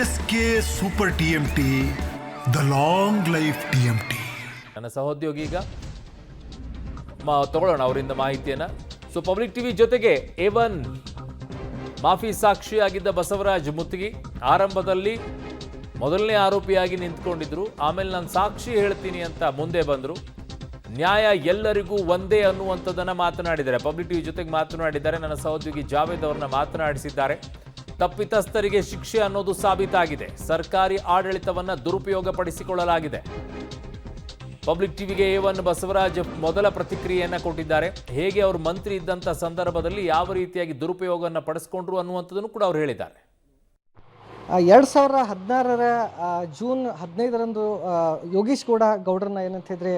S K super TMT, the long life TMT. ನನ್ನ ಸಹೋದ್ಯೋಗಿ ಈಗ ತಗೊಳ್ಳೋಣ ಅವರಿಂದ ಮಾಹಿತಿಯನ್ನ. ಸೊ ಪಬ್ಲಿಕ್ ಟಿವಿ ಜೊತೆಗೆ A1 ಮಾಫಿ ಸಾಕ್ಷಿಯಾಗಿದ್ದ ಬಸವರಾಜ್ ಮುತ್ತಿಗಿ ಆರಂಭದಲ್ಲಿ ಮೊದಲನೇ ಆರೋಪಿಯಾಗಿ ನಿಂತ್ಕೊಂಡಿದ್ರು. ಆಮೇಲೆ ನಾನು ಸಾಕ್ಷಿ ಹೇಳ್ತೀನಿ ಅಂತ ಮುಂದೆ ಬಂದರು. ನ್ಯಾಯ ಎಲ್ಲರಿಗೂ ಒಂದೇ ಅನ್ನುವಂಥದ್ದನ್ನ ಮಾತನಾಡಿದ್ದಾರೆ. ಪಬ್ಲಿಕ್ ಟಿವಿ ಜೊತೆಗೆ ಮಾತನಾಡಿದ್ದಾರೆ. ನನ್ನ ಸಹೋದ್ಯೋಗಿ ಜಾವೇದ್ ಅವರನ್ನ ಮಾತನಾಡಿಸಿದ್ದಾರೆ. ತಪ್ಪಿತಸ್ಥರಿಗೆ ಶಿಕ್ಷೆ ಅನ್ನೋದು ಸಾಬೀತಾಗಿದೆ. ಸರ್ಕಾರಿ ಆಡಳಿತವನ್ನ ದುರುಪಯೋಗ ಪಡಿಸಿಕೊಳ್ಳಲಾಗಿದೆ. ಪಬ್ಲಿಕ್ ಟಿವಿಗೆ A1 ಬಸವರಾಜ್ ಮೊದಲ ಪ್ರತಿಕ್ರಿಯೆಯನ್ನ ಕೊಟ್ಟಿದ್ದಾರೆ. ಹೇಗೆ ಅವರು ಮಂತ್ರಿ ಇದ್ದಂಥ ಸಂದರ್ಭದಲ್ಲಿ ಯಾವ ರೀತಿಯಾಗಿ ದುರುಪಯೋಗವನ್ನು ಪಡಿಸ್ಕೊಂಡ್ರು ಅನ್ನುವಂಥದ್ದನ್ನು ಕೂಡ ಅವರು ಹೇಳಿದ್ದಾರೆ. 2016 ಜೂನ್ 15ರಂದು ಯೋಗೀಶ್ ಗೌಡ್ರನ್ನ ಏನಂತ ಹೇಳಿದ್ರೆ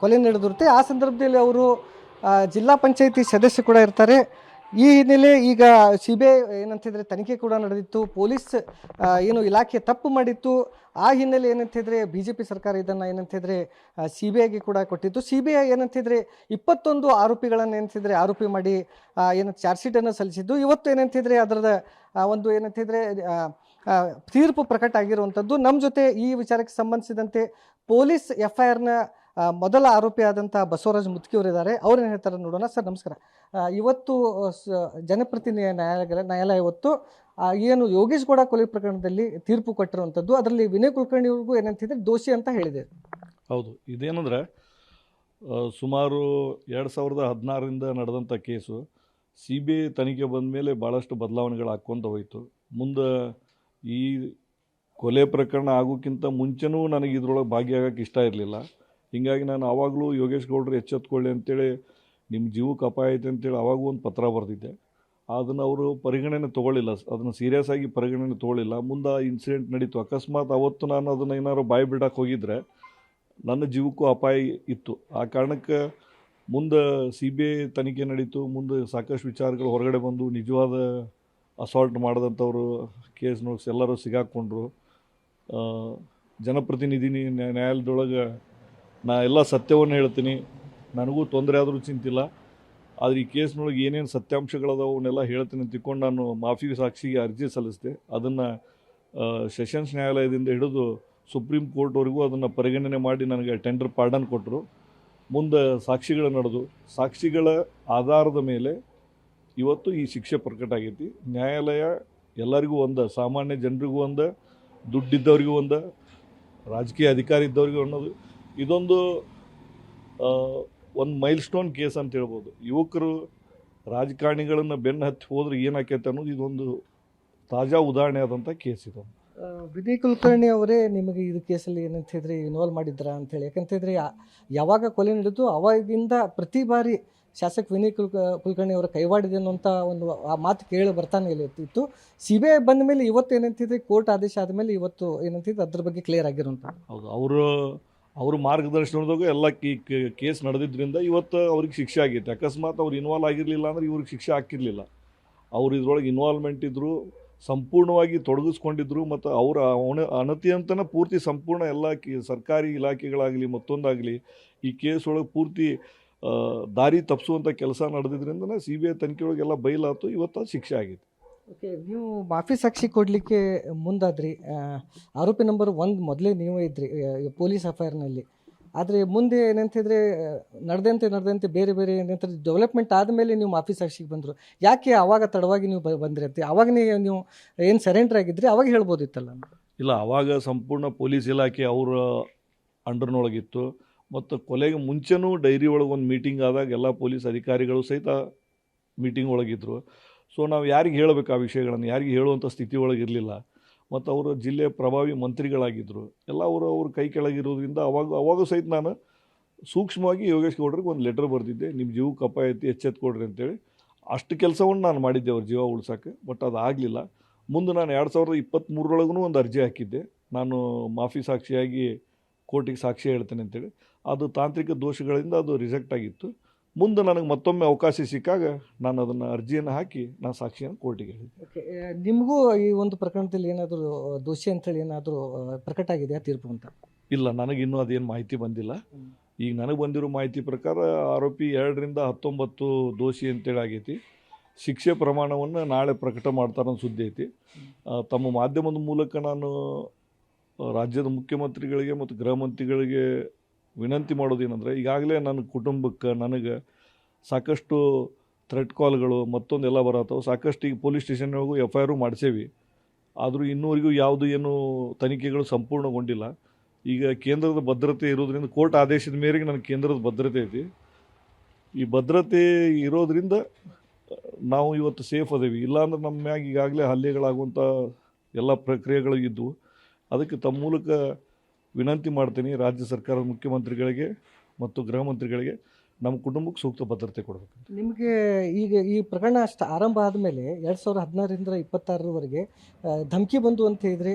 ಕೊಲೆ ನಡೆದಿರುತ್ತೆ. ಆ ಸಂದರ್ಭದಲ್ಲಿ ಅವರು ಜಿಲ್ಲಾ ಪಂಚಾಯಿತಿ ಸದಸ್ಯ ಕೂಡ ಇರ್ತಾರೆ. ಈ ಹಿನ್ನೆಲೆ ಈಗ CBI ಏನಂತಿದ್ರೆ ತನಿಖೆ ಕೂಡ ನಡೆದಿತ್ತು. ಪೊಲೀಸ್ ಏನು ಇಲಾಖೆ ತಪ್ಪು ಮಾಡಿತ್ತು. ಆ ಹಿನ್ನೆಲೆ ಏನಂತಿದ್ರೆ BJP ಸರ್ಕಾರ ಇದನ್ನು ಏನಂತಿದ್ರೆ CBIಗೆ ಕೂಡ ಕೊಟ್ಟಿತ್ತು. CBI ಏನಂತಿದ್ರೆ 21 ಆರೋಪಿಗಳನ್ನು ಏನಂತಿದ್ರೆ ಆರೋಪಿ ಮಾಡಿ ಏನು ಚಾರ್ಜ್ ಶೀಟನ್ನು ಸಲ್ಲಿಸಿದ್ದು. ಇವತ್ತು ಏನಂತಿದ್ರೆ ಅದರದ ಒಂದು ಏನಂತಿದ್ರೆ ತೀರ್ಪು ಪ್ರಕಟ ಆಗಿರುವಂಥದ್ದು. ನಮ್ಮ ಜೊತೆ ಈ ವಿಚಾರಕ್ಕೆ ಸಂಬಂಧಿಸಿದಂತೆ ಪೊಲೀಸ್ FIRನ ಮೊದಲ ಆರೋಪಿಯಾದಂಥ ಬಸವರಾಜ್ ಮುತ್ತಿಗಿ ಅವರಿದ್ದಾರೆ. ಅವ್ರೇನು ಹೇಳ್ತಾರೆ ನೋಡೋಣ. ಸರ್ ನಮಸ್ಕಾರ. ಇವತ್ತು ಜನಪ್ರತಿನಿಧಿ ನ್ಯಾಯಾಲಯ ಇವತ್ತು ಏನು ಯೋಗೇಶ್ ಗೌಡ ಕೊಲೆ ಪ್ರಕರಣದಲ್ಲಿ ತೀರ್ಪು ಕೊಟ್ಟಿರುವಂಥದ್ದು. ಅದರಲ್ಲಿ ವಿನಯ್ ಕುಲಕರ್ಣಿ ಅವ್ರಿಗೂ ಏನಂತಿದ್ರೆ ದೋಷಿ ಅಂತ ಹೇಳಿದೆ. ಹೌದು, ಇದೇನಂದ್ರೆ ಸುಮಾರು 2016ರಿಂದ ನಡೆದಂಥ ಕೇಸು CBI ತನಿಖೆ ಬಂದ ಮೇಲೆ ಭಾಳಷ್ಟು ಬದಲಾವಣೆಗಳು ಹಾಕ್ಕೊಂತ ಹೋಯಿತು. ಮುಂದೆ ಈ ಕೊಲೆ ಪ್ರಕರಣ ಆಗೋಕ್ಕಿಂತ ಮುಂಚೆನೂ ನನಗೆ ಇದ್ರೊಳಗೆ ಭಾಗಿಯಾಗಕ್ಕೆ ಇಷ್ಟ ಇರಲಿಲ್ಲ. ಹೀಗಾಗಿ ನಾನು ಆವಾಗಲೂ ಯೋಗೇಶ್ ಗೌಡ್ರು ಎಚ್ಚೆತ್ಕೊಳ್ಳಿ ಅಂತೇಳಿ, ನಿಮ್ಮ ಜೀವಕ್ಕೆ ಅಪಾಯ ಐತೆ ಅಂತೇಳಿ ಆವಾಗೂ ಒಂದು ಪತ್ರ ಬರೆದಿದ್ದೆ. ಅದನ್ನು ಅವರು ಪರಿಗಣನೆ ತೊಗೊಳ್ಳಿಲ್ಲ, ಅದನ್ನು ಸೀರಿಯಸ್ ಆಗಿ ಪರಿಗಣನೆ ತೊಗೊಳ್ಳಿಲ್ಲ. ಮುಂದೆ ಇನ್ಸಿಡೆಂಟ್ ನಡೀತು. ಅಕಸ್ಮಾತ್ ಅವತ್ತು ನಾನು ಅದನ್ನು ಏನಾದ್ರು ಬಾಯಿ ಬಿಡಕ್ಕೆ ಹೋಗಿದ್ರೆ ನನ್ನ ಜೀವಕ್ಕೂ ಅಪಾಯ ಇತ್ತು. ಆ ಕಾರಣಕ್ಕೆ ಮುಂದೆ CBI ತನಿಖೆ ನಡೀತು. ಮುಂದೆ ಸಾಕಷ್ಟು ವಿಚಾರಗಳು ಹೊರಗಡೆ ಬಂದು ನಿಜವಾದ ಅಸಾಲ್ಟ್ ಮಾಡಿದಂಥವ್ರು ಕೇಸ್ನೊಳಗೆ ಎಲ್ಲರೂ ಸಿಗಾಕ್ಕೊಂಡ್ರು. ಜನಪ್ರತಿನಿಧಿ ನ್ಯಾಯಾಲಯದೊಳಗೆ ನಾ ಎಲ್ಲ ಸತ್ಯವನ್ನು ಹೇಳ್ತೀನಿ, ನನಗೂ ತೊಂದರೆ ಆದರೂ ಚಿಂತಿಲ್ಲ, ಆದರೆ ಈ ಕೇಸ್ನೊಳಗೆ ಏನೇನು ಸತ್ಯಾಂಶಗಳದಾವೆ ಅವನ್ನೆಲ್ಲ ಹೇಳ್ತೀನಿ ಅಂತ ತಿಳ್ಕೊಂಡು ನಾನು ಮಾಫಿ ಸಾಕ್ಷಿಗೆ ಅರ್ಜಿ ಸಲ್ಲಿಸಿದೆ. ಅದನ್ನು ಸೆಷನ್ಸ್ ನ್ಯಾಯಾಲಯದಿಂದ ಹಿಡಿದು ಸುಪ್ರೀಂ ಕೋರ್ಟ್ವರೆಗೂ ಅದನ್ನು ಪರಿಗಣನೆ ಮಾಡಿ ನನಗೆ ಟೆಂಡರ್ ಪಾರ್ಡನ್ ಕೊಟ್ಟರು. ಮುಂದೆ ಸಾಕ್ಷಿಗಳು ನಡೆದು ಸಾಕ್ಷಿಗಳ ಆಧಾರದ ಮೇಲೆ ಇವತ್ತು ಈ ಶಿಕ್ಷೆ ಪ್ರಕಟ ಆಗೈತಿ. ನ್ಯಾಯಾಲಯ ಎಲ್ಲರಿಗೂ ಒಂದು, ಸಾಮಾನ್ಯ ಜನರಿಗೂ ಒಂದು, ದುಡ್ಡಿದ್ದವ್ರಿಗೂ ಒಂದು, ರಾಜಕೀಯ ಅಧಿಕಾರಿ ಇದ್ದವ್ರಿಗೂ ಅನ್ನೋದು ಇದೊಂದು ಒಂದು ಮೈಲ್ ಸ್ಟೋನ್ ಕೇಸ್ ಅಂತ ಹೇಳ್ಬೋದು. ಯುವಕರು ರಾಜಕಾರಣಿಗಳನ್ನು ಬೆನ್ನು ಹತ್ತಿ ಹೋದ್ರೆ ಏನಾಕೈತೆ ಅನ್ನೋದು ಇದೊಂದು ತಾಜಾ ಉದಾಹರಣೆ ಆದಂಥ ಕೇಸ್ ಇದು. ವಿನಯ್ ಕುಲಕರ್ಣಿ ಅವರೇ ನಿಮಗೆ ಇದು ಕೇಸಲ್ಲಿ ಏನಂತ ಹೇಳಿದ್ರೆ ಇನ್ವಾಲ್ವ್ ಮಾಡಿದ್ರ ಅಂತೇಳಿ. ಯಾಕಂತಂದರೆ ಯಾವಾಗ ಕೊಲೆ ನಡೆದು ಅವಾಗಿಂದ ಪ್ರತಿ ಬಾರಿ ಶಾಸಕ ವಿನಯ್ ಕುಲಕರ್ಣಿ ಅವರ ಕೈವಾಡಿದೆ ಅನ್ನೋಂಥ ಒಂದು ಆ ಮಾತು ಕೇಳಿ ಬರ್ತಾನೆ ಇತ್ತು. CBI ಬಂದ ಮೇಲೆ ಇವತ್ತು ಏನಂತಿದ್ರೆ ಕೋರ್ಟ್ ಆದೇಶ ಆದಮೇಲೆ ಇವತ್ತು ಏನಂತಿದ್ರೆ ಅದ್ರ ಬಗ್ಗೆ ಕ್ಲಿಯರ್ ಆಗಿರುವಂಥ. ಹೌದು, ಅವ್ರ ಮಾರ್ಗದರ್ಶನದಾಗ ಎಲ್ಲ ಕೇಸ್ ನಡೆದಿದ್ದರಿಂದ ಇವತ್ತು ಅವ್ರಿಗೆ ಶಿಕ್ಷೆ ಆಗೈತೆ. ಅಕಸ್ಮಾತ್ ಅವ್ರು ಇನ್ವಾಲ್ವ್ ಆಗಿರಲಿಲ್ಲ ಅಂದ್ರೆ ಇವ್ರಿಗೆ ಶಿಕ್ಷೆ ಹಾಕಿರಲಿಲ್ಲ. ಅವ್ರು ಇದ್ರೊಳಗೆ ಇನ್ವಾಲ್ವ್ಮೆಂಟ್ ಇದ್ದರು, ಸಂಪೂರ್ಣವಾಗಿ ತೊಡಗಿಸ್ಕೊಂಡಿದ್ರು. ಮತ್ತು ಅವರ ಅನತಿ ಅಂತಲೇ ಪೂರ್ತಿ ಸಂಪೂರ್ಣ ಎಲ್ಲ ಸರ್ಕಾರಿ ಇಲಾಖೆಗಳಾಗಲಿ ಮತ್ತೊಂದಾಗಲಿ ಈ ಕೇಸ್ ಒಳಗೆ ಪೂರ್ತಿ ದಾರಿ ತಪ್ಪಿಸುವಂಥ ಕೆಲಸ ನಡೆದಿದ್ರಿಂದ CBI ತನಿಖೆಯೊಳಗೆಲ್ಲ ಬಯಲಾತು. ಇವತ್ತು ಶಿಕ್ಷೆ ಆಗೈತೆ. ಓಕೆ, ನೀವು ಮಾಫಿ ಸಾಕ್ಷಿ ಕೊಡಲಿಕ್ಕೆ ಮುಂದಾದ್ರಿ. ಆರೋಪಿ ನಂಬರ್ 1 ಮೊದಲೇ ನೀವೇ ಇದ್ರಿ ಪೊಲೀಸ್ FIRನಲ್ಲಿ. ಆದರೆ ಮುಂದೆ ಏನಂತಿದ್ರೆ ನಡೆದಂತೆ ಬೇರೆ ಏನಂತ ಡೆವಲಪ್ಮೆಂಟ್ ಆದಮೇಲೆ ನೀವು ಮಾಫಿ ಸಾಕ್ಷಿಗೆ ಬಂದರು. ಯಾಕೆ ಆವಾಗ ತಡವಾಗಿ ನೀವು ಬಂದ್ರಿ ಅಂತ? ಆವಾಗ ನೀವು ಏನು ಸರೆಂಡರ್ ಆಗಿದ್ರಿ ಅವಾಗ ಹೇಳ್ಬೋದಿತ್ತಲ್ಲ? ಇಲ್ಲ, ಆವಾಗ ಸಂಪೂರ್ಣ ಪೊಲೀಸ್ ಇಲಾಖೆ ಅವರ ಅಂಡರ್ನೊಳಗಿತ್ತು. ಮತ್ತು ಕೊಲೆಗೆ ಮುಂಚೆನೂ ಡೈರಿ ಒಳಗೆ ಒಂದು ಮೀಟಿಂಗ್ ಆದಾಗ ಎಲ್ಲ ಪೊಲೀಸ್ ಅಧಿಕಾರಿಗಳು ಸಹಿತ ಮೀಟಿಂಗ್ ಒಳಗಿದ್ರು. ಸೊ ನಾವು ಯಾರಿಗೆ ಹೇಳಬೇಕು ಆ ವಿಷಯಗಳನ್ನು, ಯಾರಿಗೆ ಹೇಳುವಂಥ ಸ್ಥಿತಿ ಒಳಗಿರಲಿಲ್ಲ. ಮತ್ತು ಅವರು ಜಿಲ್ಲೆಯ ಪ್ರಭಾವಿ ಮಂತ್ರಿಗಳಾಗಿದ್ದರು. ಎಲ್ಲ ಅವ್ರ ಕೈ ಕೆಳಗಿರೋದ್ರಿಂದ ಅವಾಗೂ ಸಹಿತ ನಾನು ಸೂಕ್ಷ್ಮವಾಗಿ ಯೋಗೇಶ್ ಗೌಡ್ರಿಗೆ ಒಂದು ಲೆಟರ್ ಬರೆದಿದ್ದೆ, ನಿಮ್ಮ ಜೀವಕ್ಕೆ ಅಪಾಯ ಐತಿ, ಎಚ್ಚೆತ್ಕೊಡ್ರಿ ಅಂತೇಳಿ. ಅಷ್ಟು ಕೆಲಸವನ್ನು ನಾನು ಮಾಡಿದ್ದೆ ಅವ್ರ ಜೀವ ಉಳ್ಸೋಕ್ಕೆ. ಬಟ್ ಅದು ಆಗಲಿಲ್ಲ. ಮುಂದೆ ನಾನು 2023ರೊಳಗೂ ಒಂದು ಅರ್ಜಿ ಹಾಕಿದ್ದೆ, ನಾನು ಮಾಫಿ ಸಾಕ್ಷಿಯಾಗಿ ಕೋರ್ಟಿಗೆ ಸಾಕ್ಷಿ ಹೇಳ್ತೇನೆ ಅಂತೇಳಿ. ಅದು ತಾಂತ್ರಿಕ ದೋಷಗಳಿಂದ ಅದು ರಿಜೆಕ್ಟ್ ಆಗಿತ್ತು. ಮುಂದೆ ನನಗೆ ಮತ್ತೊಮ್ಮೆ ಅವಕಾಶ ಸಿಕ್ಕಾಗ ನಾನು ಅದನ್ನು ಅರ್ಜಿಯನ್ನು ಹಾಕಿ ನಾನು ಸಾಕ್ಷಿಯನ್ನು ಕೋರ್ಟಿಗೆ ಹೇಳಿದ್ದೆ. ಓಕೆ, ನಿಮಗೂ ಈ ಒಂದು ಪ್ರಕರಣದಲ್ಲಿ ಏನಾದರೂ ದೋಷಿ ಅಂತೇಳಿ ಏನಾದರೂ ಪ್ರಕಟ ಆಗಿದೆಯಾ ತೀರ್ಪು ಅಂತ? ಇಲ್ಲ, ನನಗಿನ್ನೂ ಅದೇನು ಮಾಹಿತಿ ಬಂದಿಲ್ಲ. ಈಗ ನನಗೆ ಬಂದಿರೋ ಮಾಹಿತಿ ಪ್ರಕಾರ ಆರೋಪಿ 2ರಿಂದ 19 ದೋಷಿ ಅಂತೇಳಿ ಆಗೈತಿ. ಶಿಕ್ಷೆ ಪ್ರಮಾಣವನ್ನು ನಾಳೆ ಪ್ರಕಟ ಮಾಡ್ತಾರೆ ಅನ್ನೋ ಸುದ್ದಿ ಐತಿ. ತಮ್ಮ ಮಾಧ್ಯಮದ ಮೂಲಕ ನಾನು ರಾಜ್ಯದ ಮುಖ್ಯಮಂತ್ರಿಗಳಿಗೆ ಮತ್ತು ಗೃಹ ಮಂತ್ರಿಗಳಿಗೆ ವಿನಂತಿ ಮಾಡೋದೇನೆಂದರೆ, ಈಗಾಗಲೇ ನನ್ನ ಕುಟುಂಬಕ್ಕೆ ನನಗೆ ಸಾಕಷ್ಟು ಥ್ರೆಟ್ ಕಾಲ್ಗಳು ಮತ್ತೊಂದೆಲ್ಲ ಬರತ್ತವೆ. ಸಾಕಷ್ಟು ಈಗ ಪೊಲೀಸ್ ಸ್ಟೇಷನ್ವರೆಗೂ FIR ಮಾಡಿಸೇವಿ. ಆದರೂ ಇನ್ನೂವರೆಗೂ ಯಾವುದು ಏನು ತನಿಖೆಗಳು ಸಂಪೂರ್ಣಗೊಂಡಿಲ್ಲ. ಈಗ ಕೇಂದ್ರದ ಭದ್ರತೆ ಇರೋದ್ರಿಂದ, ಕೋರ್ಟ್ ಆದೇಶದ ಮೇರೆಗೆ ನನಗೆ ಕೇಂದ್ರದ ಭದ್ರತೆ ಐತಿ. ಈ ಭದ್ರತೆ ಇರೋದ್ರಿಂದ ನಾವು ಇವತ್ತು ಸೇಫ್ ಅದೇವಿ. ಇಲ್ಲಾಂದ್ರೆ ನಮ್ಮ ಮ್ಯಾಗ ಈಗಾಗಲೇ ಹಲ್ಲೆಗಳಾಗುವಂಥ ಎಲ್ಲ ಪ್ರಕ್ರಿಯೆಗಳಿದ್ದವು. ಅದಕ್ಕೆ ತಮ್ಮ ಮೂಲಕ ವಿನಂತಿ ಮಾಡ್ತೀನಿ ರಾಜ್ಯ ಸರ್ಕಾರದ ಮುಖ್ಯಮಂತ್ರಿಗಳಿಗೆ ಮತ್ತು ಗೃಹ ಮಂತ್ರಿಗಳಿಗೆ ನಮ್ಮ ಕುಟುಂಬಕ್ಕೆ ಸೂಕ್ತ ಭದ್ರತೆ ಕೊಡಬೇಕು. ನಿಮಗೆ ಈಗ ಈ ಪ್ರಕರಣ ಆರಂಭ ಆದಮೇಲೆ 2016ರಿಂದ 26ರವರೆಗೆ ಧಮಕಿ ಬಂದು ಅಂತ ಹೇಳಿದ್ರೆ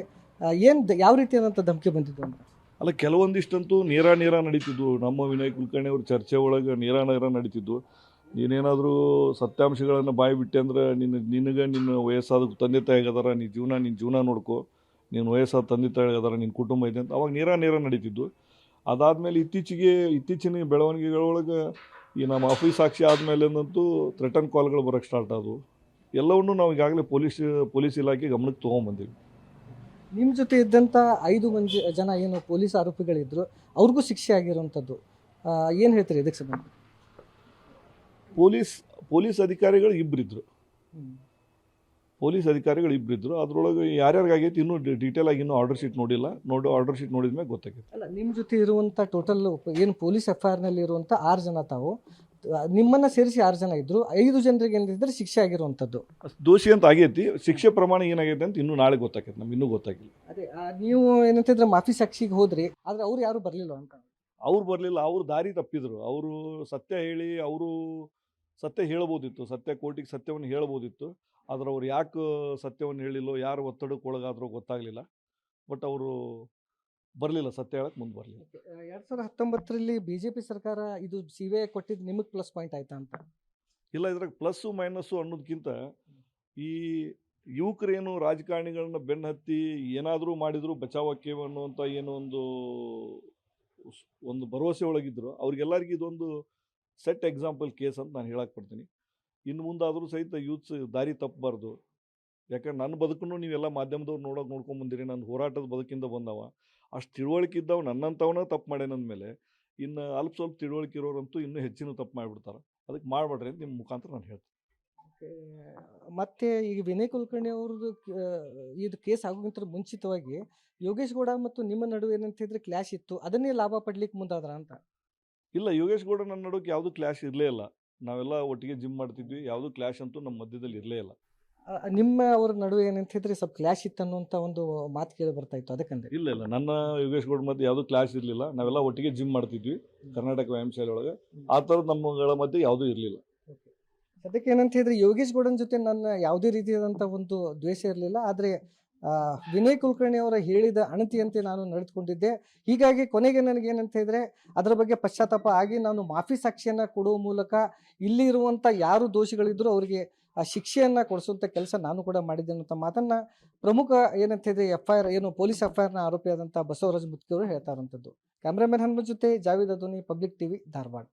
ಯಾವ ರೀತಿಯಾದಂಥ ಧಮಕಿ ಬಂದಿದ್ದು ಅಂತ? ಅಲ್ಲ, ಕೆಲವೊಂದಿಷ್ಟಂತೂ ನೇರ ನಡೀತಿದ್ವು. ನಮ್ಮ ವಿನಯ್ ಕುಲಕರ್ಣಿ ಅವ್ರ ಚರ್ಚೆ ಒಳಗೆ ನೇರ ನಡೀತಿದ್ವು. ನೀನೇನಾದರೂ ಸತ್ಯಾಂಶಗಳನ್ನು ಬಾಯಿ ಬಿಟ್ಟೆ ಅಂದ್ರೆ ನಿನಗೆ ನಿನ್ನ ವಯಸ್ಸಾದ ತಂದೆ ತಾಯಿ ಆಗದಾರ, ನಿನ್ನ ಜೀವನ ನೋಡ್ಕೋ, ನೀನು ವಯಸ್ಸಾದ ತಂದೆ ತಾಯಿ ಆಗದಾರ, ನಿನ್ನ ಕುಟುಂಬ ಇದೆ ಅಂತ ಅವಾಗ ನೇರ ನಡೀತಿದ್ವು. ಅದಾದಮೇಲೆ ಇತ್ತೀಚಿನ ಬೆಳವಣಿಗೆಗಳೊಳಗೆ ಈ ನಮ್ಮ ಆಫೀಸ್ ಸಾಕ್ಷಿ ಆದಮೇಲೆಂದಂತೂ ಥ್ರೆಟನ್ ಕಾಲ್ಗಳು ಬರೋಕ್ಕೆ ಸ್ಟಾರ್ಟ್ ಆದವು. ಎಲ್ಲವನ್ನೂ ನಾವು ಈಗಾಗಲೇ ಪೊಲೀಸ್ ಇಲಾಖೆ ಗಮನಕ್ಕೆ ತೊಗೊಂಬಂದೀವಿ. ನಿಮ್ಮ ಜೊತೆ ಇದ್ದಂಥ 5 ಜನ ಏನು ಪೊಲೀಸ್ ಆರೋಪಿಗಳಿದ್ರು ಅವ್ರಿಗೂ ಶಿಕ್ಷೆ ಆಗಿರುವಂಥದ್ದು ಏನು ಹೇಳ್ತೀರಿ ಇದಕ್ಕೆ ಸಂಬಂಧ? ಪೊಲೀಸ್ ಅಧಿಕಾರಿಗಳು ಇಬ್ಬರಿದ್ರು. ಅದರೊಳಗೆ ಯಾರ್ಯಾರಿಗಾಗೈತಿ ಇನ್ನೂ ಡೀಟೇಲ್ ಆಗಿ ಇನ್ನೂ ಆರ್ಡರ್ ಶೀಟ್ ನೋಡಿಲ್ಲ. ಆರ್ಡರ್ ಶೀಟ್ ನೋಡಿದ ಮೇಲೆ ಗೊತ್ತಾಗೈತೆ. ಅಲ್ಲ, ನಿಮ್ಮ ಜೊತೆ ಇರುವಂಥ ಟೋಟಲ್ ಏನು ಪೊಲೀಸ್ FIRನಲ್ಲಿ ಇರುವಂಥ 6 ಜನ ತಾವು, ನಿಮ್ಮನ್ನು ಸೇರಿಸಿ 6 ಜನ ಇದ್ದರು. 5 ಜನರಿಗೆ ಏನಿದ್ರೆ ಶಿಕ್ಷೆ ಆಗಿರುವಂಥದ್ದು. ದೋಷಿ ಅಂತ ಆಗೈತಿ. ಶಿಕ್ಷೆ ಪ್ರಮಾಣ ಏನಾಗೈತೆ ಅಂತ ಇನ್ನೂ ನಾಳೆ ಗೊತ್ತಾಗೈತೆ. ನಮ್ಗೆ ಇನ್ನೂ ಗೊತ್ತಾಗಿಲ್ಲ. ಅದೇ ನೀವು ಏನಂತಿದ್ರೆ ಮಾಫಿ ಸಾಕ್ಷಿಗೆ ಹೋದ್ರಿ, ಆದರೆ ಅವ್ರು ಯಾರು ಬರಲಿಲ್ಲ ಅಂತ? ಅವ್ರು ಬರಲಿಲ್ಲ. ಅವರು ದಾರಿ ತಪ್ಪಿದ್ರು. ಅವರು ಸತ್ಯ ಹೇಳಿ ಸತ್ಯ ಹೇಳ್ಬೋದಿತ್ತು. ಕೋರ್ಟಿಗೆ ಸತ್ಯವನ್ನು ಹೇಳ್ಬೋದಿತ್ತು. ಆದರೆ ಅವ್ರು ಯಾಕೆ ಸತ್ಯವನ್ನು ಹೇಳಿಲ್ಲೋ, ಯಾರು ಒತ್ತಡಕ್ಕೆ ಒಳಗಾದ್ರೂ ಗೊತ್ತಾಗಲಿಲ್ಲ. ಬಟ್ ಅವರು ಬರಲಿಲ್ಲ, ಸತ್ಯ ಹೇಳಕ್ಕೆ ಮುಂದೆ ಬರಲಿಲ್ಲ. 2019ರಲ್ಲಿ BJP ಸರ್ಕಾರ ಇದು CBI ಕೊಟ್ಟಿದ್ದು ನಿಮಗೆ ಪ್ಲಸ್ ಪಾಯಿಂಟ್ ಆಯ್ತಾ ಅಂತ? ಇಲ್ಲ, ಇದ್ರಾಗ ಪ್ಲಸ್ಸು ಮೈನಸ್ಸು ಅನ್ನೋದಕ್ಕಿಂತ ಈ ಯುವಕರೇನು ರಾಜಕಾರಣಿಗಳನ್ನ ಬೆನ್ನು ಹತ್ತಿ ಏನಾದರೂ ಮಾಡಿದ್ರು ಬಚಾವಕ್ಕೇವು ಅನ್ನುವಂಥ ಏನೋ ಒಂದು ಭರವಸೆ ಒಳಗಿದ್ರು. ಅವ್ರಿಗೆಲ್ಲರಿಗೂ ಇದೊಂದು ಸೆಟ್ ಎಕ್ಸಾಂಪಲ್ ಕೇಸ್ ಅಂತ ನಾನು ಹೇಳಕ್ಕೆ ಪಡ್ತೀನಿ. ಇನ್ನು ಮುಂದಾದರೂ ಸಹಿತ ಯೂತ್ಸ್ ದಾರಿ ತಪ್ಪಬಾರ್ದು. ಯಾಕಂದ್ರೆ ನನ್ನ ಬದುಕನ್ನು ನೀವೆಲ್ಲ ಮಾಧ್ಯಮದವ್ರು ನೋಡ್ಕೊಂಬಂದಿರಿ. ನನ್ನ ಹೋರಾಟದ ಬದುಕಿಂದ ಬಂದವ. ಅಷ್ಟು ತಿಳುವಳಿಕೆ ಇದ್ದವು ನನ್ನಂಥವನ್ನ ತಪ್ಪು ಮಾಡ್ಯಾನಂದಮೇಲೆ ಇನ್ನು ಸ್ವಲ್ಪ ತಿಳುವಳಿಕೆ ಇರೋರಂತೂ ಇನ್ನೂ ಹೆಚ್ಚಿನ ತಪ್ಪು ಮಾಡಿಬಿಡ್ತಾರೆ. ಅದಕ್ಕೆ ಮಾಡಬೇಡ್ರಿ ಅಂತ ನಿಮ್ಮ ಮುಖಾಂತರ ನಾನು ಹೇಳ್ತೀನಿ. ಮತ್ತು ಈಗ ವಿನಯ್ ಕುಲಕರ್ಣಿ ಅವ್ರದ್ದು ಇದು ಕೇಸ್ ಆಗೋಕ್ಕಿಂತ ಮುಂಚಿತವಾಗಿ ಯೋಗೇಶ್ ಗೌಡ ಮತ್ತು ನಿಮ್ಮ ನಡುವೆ ಏನಂತಿದ್ರೆ ಕ್ಲಾಶ್ ಇತ್ತು, ಅದನ್ನೇ ಲಾಭ ಪಡ್ಲಿಕ್ಕೆ ಮುಂದಾದ್ರ ಅಂತ? ಇಲ್ಲ, ಯೋಗೇಶ್ ಗೌಡ ನನ್ನ ನಡುವೆ ಯಾವುದೂ ಕ್ಲಾಶ್ ಇರಲೇ ಇಲ್ಲ. ನಾವೆಲ್ಲ ಒಟ್ಟಿಗೆ ಜಿಮ್ ಮಾಡ್ತಿದ್ವಿ. ಯಾವುದೂ ಕ್ಲಾಶ್ ಅಂತೂ ನಮ್ಮ ಮಧ್ಯದಲ್ಲಿ ಇರಲೇ ಇಲ್ಲ. ನಿಮ್ಮ ಅವ್ರ ನಡುವೆ ಏನಂತಿದ್ರೆ ಸ್ವಲ್ಪ ಕ್ಲಾಶ್ ಇತ್ತು ಅನ್ನುವಂಥ ಒಂದು ಮಾತು ಕೇಳಿ ಬರ್ತಾ ಇತ್ತು, ಅದಕ್ಕಂದ್ರೆ? ಇಲ್ಲ, ನನ್ನ ಯೋಗೇಶ್ ಗೌಡ ಮಧ್ಯೆ ಯಾವುದೂ ಕ್ಲಾಶ್ ಇರಲಿಲ್ಲ. ನಾವೆಲ್ಲ ಒಟ್ಟಿಗೆ ಜಿಮ್ ಮಾಡ್ತಿದ್ವಿ ಕರ್ನಾಟಕ ವ್ಯಾಯಾಮ ಶಾಲೆ ಒಳಗೆ. ಆ ಥರದ್ದು ನಮ್ಮಗಳ ಮಧ್ಯೆ ಯಾವುದೂ ಇರಲಿಲ್ಲ. ಅದಕ್ಕೆ ಏನಂತ ಹೇಳಿದ್ರೆ ಯೋಗೇಶ್ ಗೌಡನ ಜೊತೆ ನನ್ನ ಯಾವುದೇ ರೀತಿಯಾದಂಥ ಒಂದು ದ್ವೇಷ ಇರಲಿಲ್ಲ. ಆದರೆ ವಿನಯ್ ಕುಲಕರ್ಣಿ ಅವರ ಹೇಳಿದ ಅಣತಿಯಂತೆ ನಾನು ನಡೆದುಕೊಂಡಿದ್ದೆ. ಹೀಗಾಗಿ ಕೊನೆಗೆ ನನಗೇನಂತ ಹೇಳಿದ್ರೆ ಅದರ ಬಗ್ಗೆ ಪಶ್ಚಾತ್ತಾಪ ಆಗಿ ನಾನು ಮಾಫಿ ಸಾಕ್ಷಿಯನ್ನು ಕೊಡುವ ಮೂಲಕ ಇಲ್ಲಿ ಇರುವಂಥ ಯಾರು ದೋಷಿಗಳಿದ್ರು ಅವರಿಗೆ ಶಿಕ್ಷೆಯನ್ನು ಕೊಡಿಸುವಂಥ ಕೆಲಸ ನಾನು ಕೂಡ ಮಾಡಿದ್ದೆ ಅನ್ನೋಂಥ ಮಾತನ್ನು ಪ್ರಮುಖ ಏನಂತ ಹೇಳಿದ್ರೆ FIR ಪೊಲೀಸ್ FIRನ ಆರೋಪಿಯಾದಂಥ ಬಸವರಾಜ ಮುತ್ಕಿ ಅವರು ಹೇಳ್ತಾ ಇರುವಂಥದ್ದು. ಕ್ಯಾಮ್ರಾಮನ್ ಹನುಮಂತ್ ಜೊತೆ ಜಾವೇದ್ ಅದೋನಿ, ಪಬ್ಲಿಕ್ TV, ಧಾರವಾಡ.